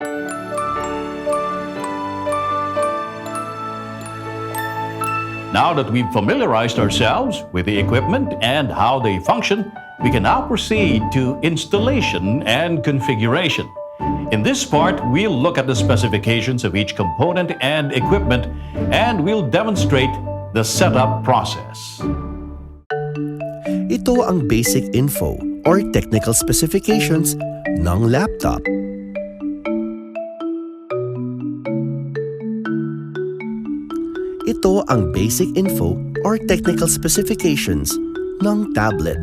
Now that we've familiarized ourselves with the equipment and how they function, we can now proceed to installation and configuration. In this part, we'll look at the specifications of each component and equipment, and we'll demonstrate the setup process. Ito ang basic info or technical specifications ng laptop. Ito ang basic info or technical specifications ng tablet.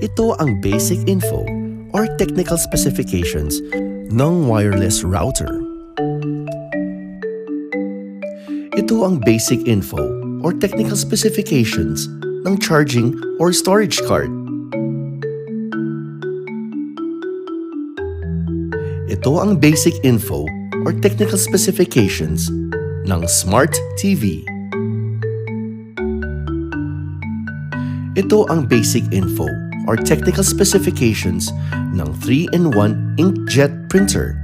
Ito ang basic info or technical specifications ng wireless router. Ito ang basic info or technical specifications ng charging or storage card. Ito ang basic info or technical specifications ng Smart TV. Ito ang basic info or technical specifications ng 3-in-1 inkjet printer.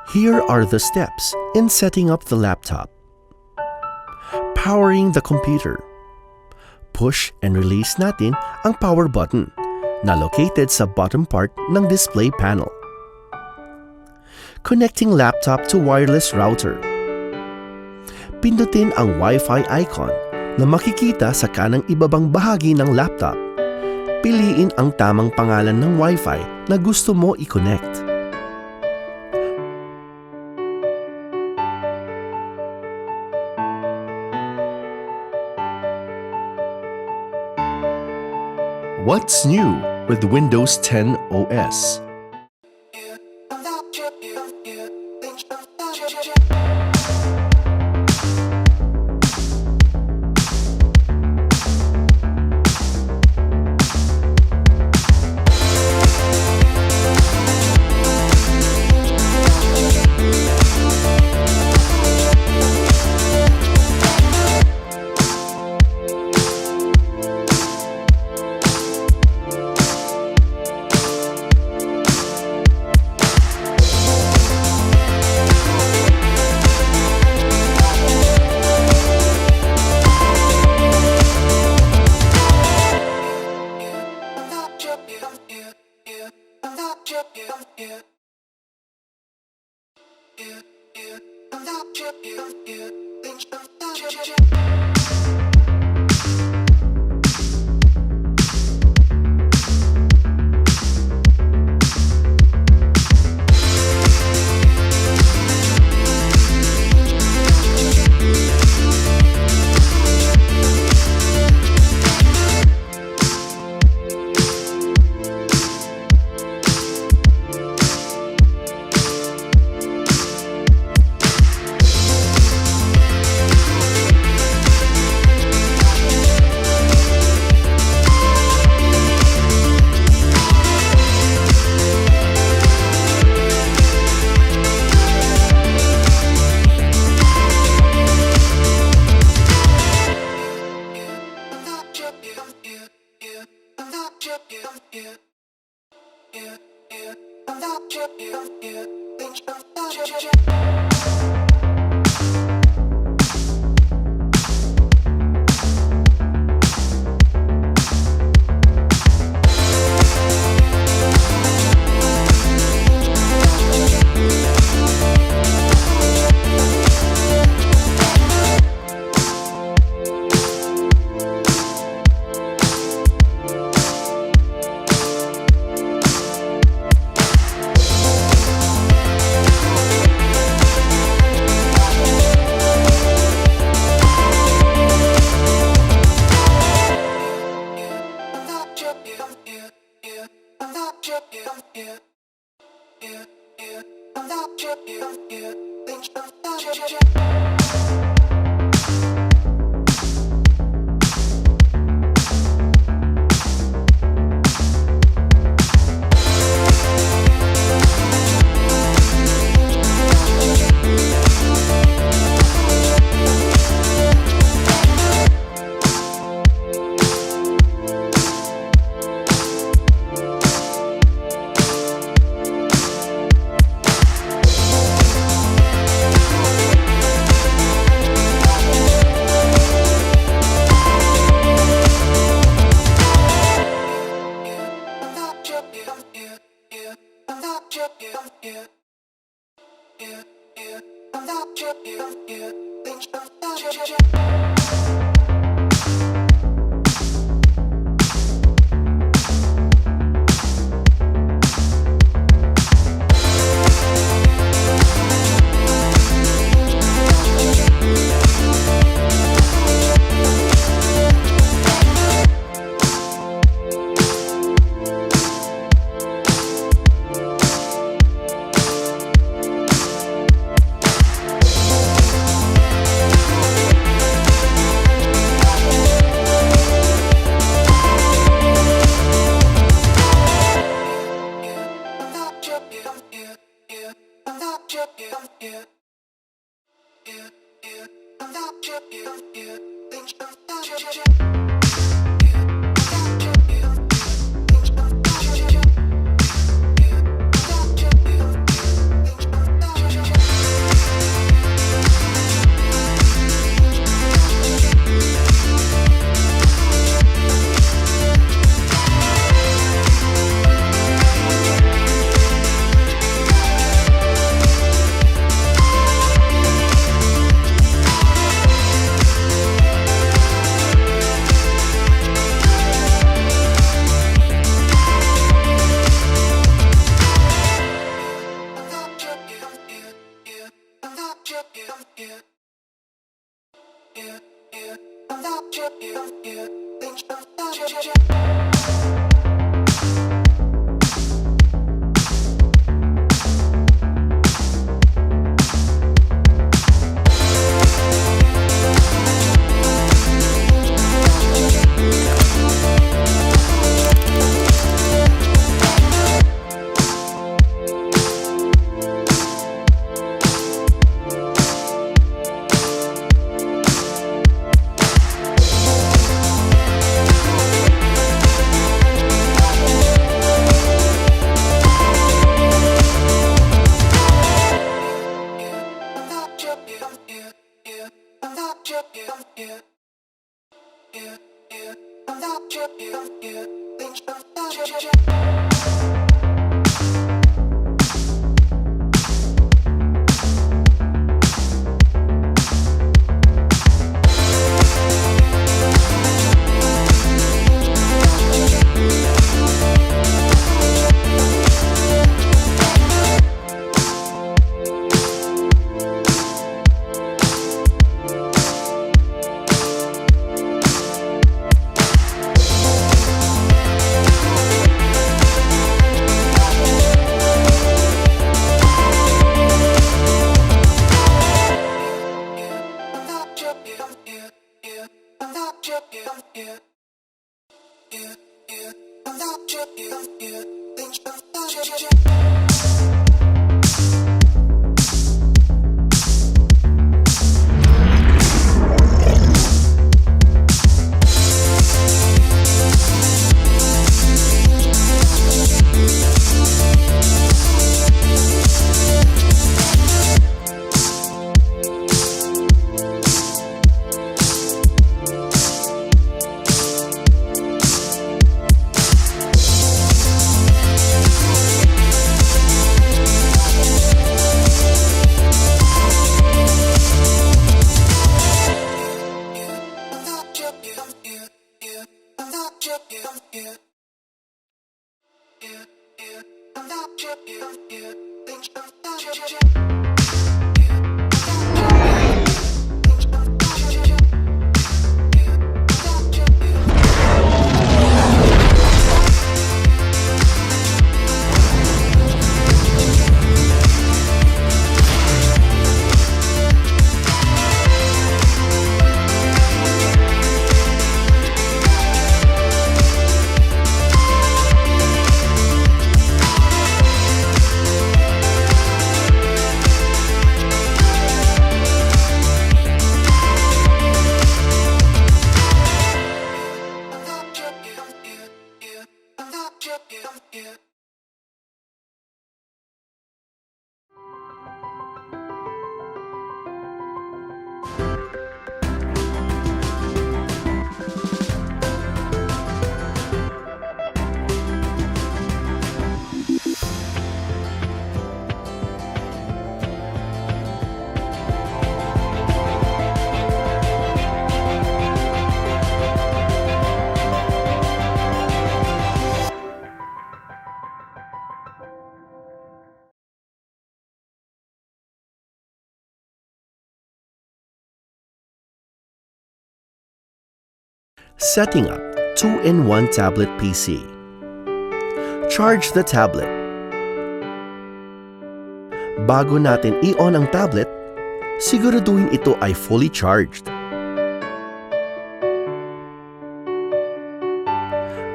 Here are the steps in setting up the laptop. Powering the computer. Push and release natin ang power button na located sa bottom part ng display panel. Connecting laptop to wireless router. Pindutin ang Wi-Fi icon na makikita sa kanang ibabang bahagi ng laptop. Piliin ang tamang pangalan ng Wi-Fi na gusto mo i-connect. What's new with Windows 10 OS? Setting up 2-in-1 tablet PC. Charge the tablet. Bago natin i-on ang tablet, siguraduhin ito ay fully charged.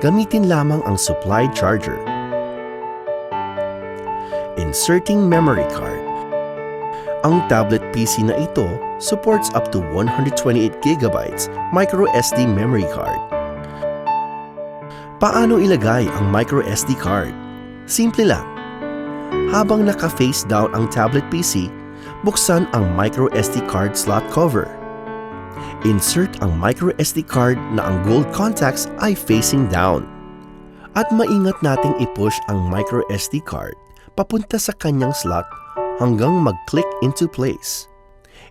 Gamitin lamang ang supplied charger. Inserting memory card. Ang tablet PC na ito supports up to 128GB microSD memory card. Paano ilagay ang microSD card? Simple lang. Habang naka-face down ang tablet PC, buksan ang microSD card slot cover. Insert ang microSD card na ang gold contacts ay facing down. At maingat nating i-push ang microSD card papunta sa kanyang slot hanggang mag-click into place.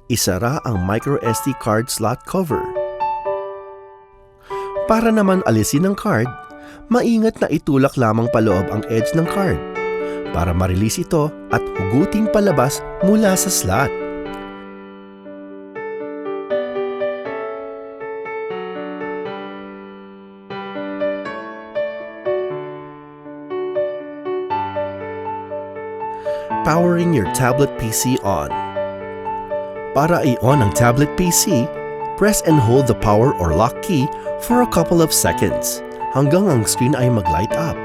Isara ang microSD card slot cover. Para naman alisin ang card, maingat na itulak lamang paloob ang edge ng card para ma-release ito at hugutin palabas mula sa slot. Powering your tablet PC on. Para i-on ang tablet PC, press and hold the power or lock key for a couple of seconds hanggang ang screen ay mag-light up.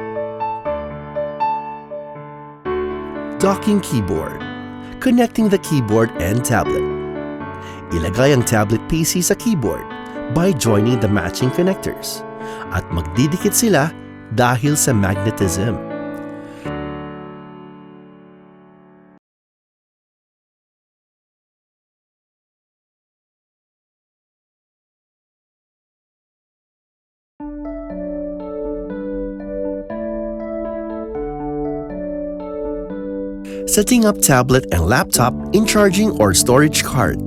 Docking keyboard. Connecting the keyboard and tablet. Ilagay ang tablet PC sa keyboard by joining the matching connectors at magdidikit sila dahil sa magnetism. Setting up tablet and laptop in charging or storage cart.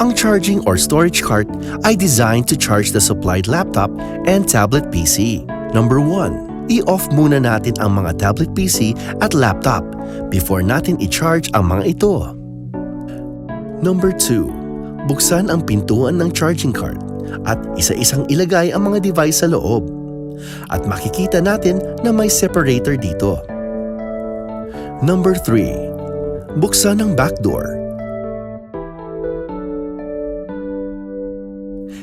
Ang charging or storage cart ay designed to charge the supplied laptop and tablet PC. Number 1, i-off muna natin ang mga tablet PC at laptop before natin i-charge ang mga ito. Number 2, buksan ang pintuan ng charging cart at isa-isang ilagay ang mga device sa loob. At makikita natin na may separator dito. Number 3, buksan ang back door.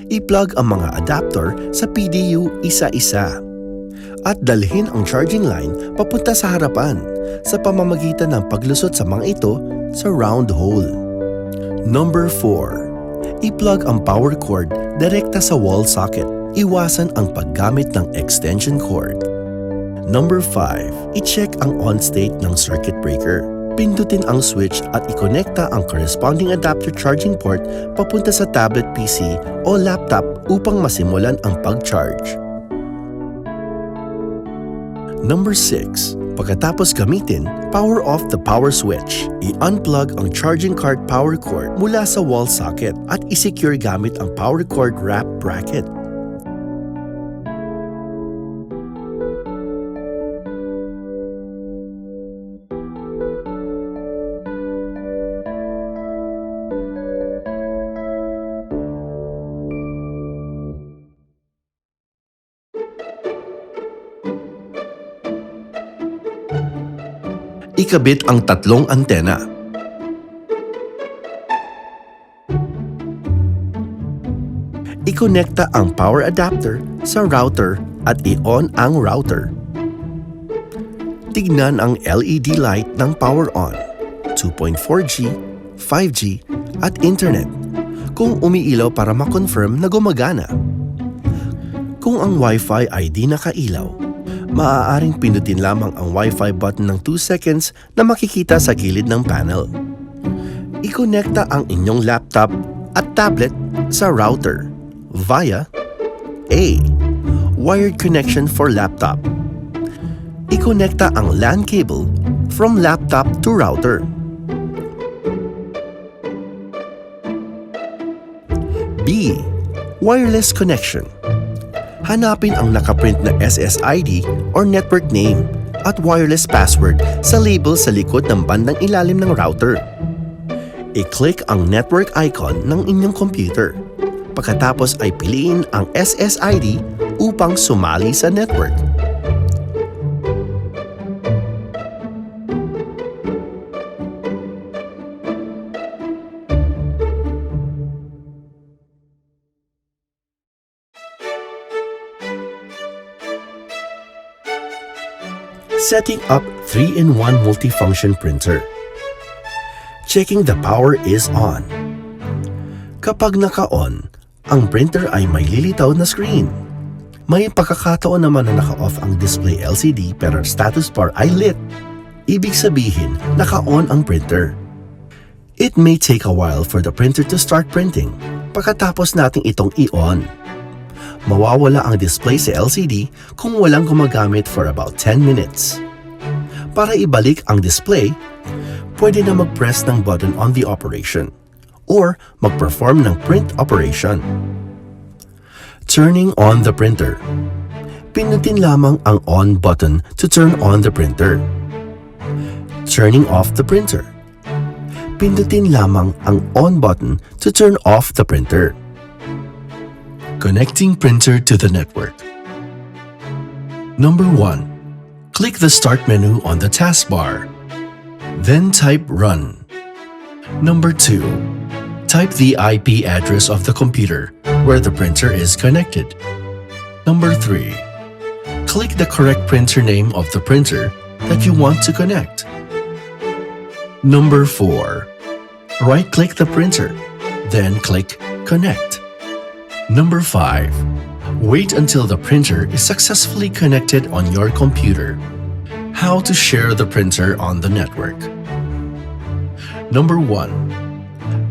I-plug ang mga adapter sa PDU isa-isa. At dalhin ang charging line papunta sa harapan sa pamamagitan ng paglusot sa mga ito sa round hole. Number 4, i-plug ang power cord direkta sa wall socket. Iwasan ang paggamit ng extension cord. Number 5, i-check ang on state ng circuit breaker. Pindutin ang switch at i-konekta ang corresponding adapter charging port papunta sa tablet PC o laptop upang masimulan ang pag-charge. Number 6, pagkatapos gamitin, power off the power switch. I-unplug ang charging card power cord mula sa wall socket at i-secure gamit ang power cord wrap bracket. Ikabit ang tatlong antena. I-konekta ang power adapter sa router at i-on ang router. Tignan ang LED light ng power on, 2.4G, 5G, at internet kung umiilaw para ma-confirm na gumagana. Kung ang Wi-Fi ay di nakailaw, maaaring pindutin lamang ang Wi-Fi button ng 2 seconds na makikita sa gilid ng panel. I-konekta ang inyong laptop at tablet sa router via A. Wired connection for laptop. I-konekta ang LAN cable from laptop to router. B. Wireless connection. Hanapin ang nakaprint na SSID or network name at wireless password sa label sa likod ng bandang ilalim ng router. I-click ang network icon ng inyong computer. Pagkatapos ay piliin ang SSID upang sumali sa network. Setting up 3-in-1 multifunction printer. Checking the power is on. Kapag naka-on, ang printer ay may lilitaw na screen. May pagkakataon naman na naka-off ang display LCD pero status bar ay lit. Ibig sabihin, naka-on ang printer. It may take a while for the printer to start printing pagkatapos nating itong i-on. Mawawala ang display sa LCD kung walang gumagamit for about 10 minutes. Para ibalik ang display, pwede na mag-press ng button on the operation or mag-perform ng print operation. Turning on the printer. Pindutin lamang ang on button to turn on the printer. Turning off the printer. Pindutin lamang ang on button to turn off the printer. Connecting printer to the network. Number 1. Click the Start menu on the taskbar. Then type Run. Number 2. Type the IP address of the computer where the printer is connected. Number 3. Click the correct printer name of the printer that you want to connect. Number 4. Right-click the printer, then click Connect. Number 5. Wait until the printer is successfully connected on your computer. How to share the printer on the network. Number 1.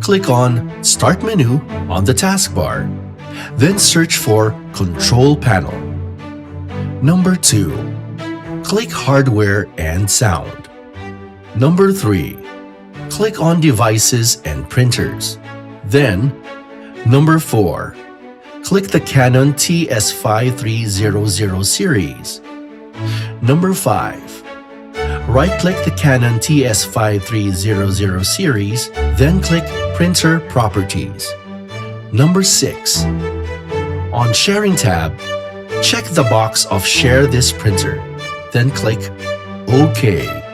Click on Start menu on the taskbar. Then search for Control Panel. Number 2. Click Hardware and Sound. Number 3. Click on Devices and Printers. Then, Number 4. Click the Canon TS5300 series. Number 5. Right-click the Canon TS5300 series, then click Printer Properties. Number 6. On Sharing tab, check the box of Share this printer, then click OK.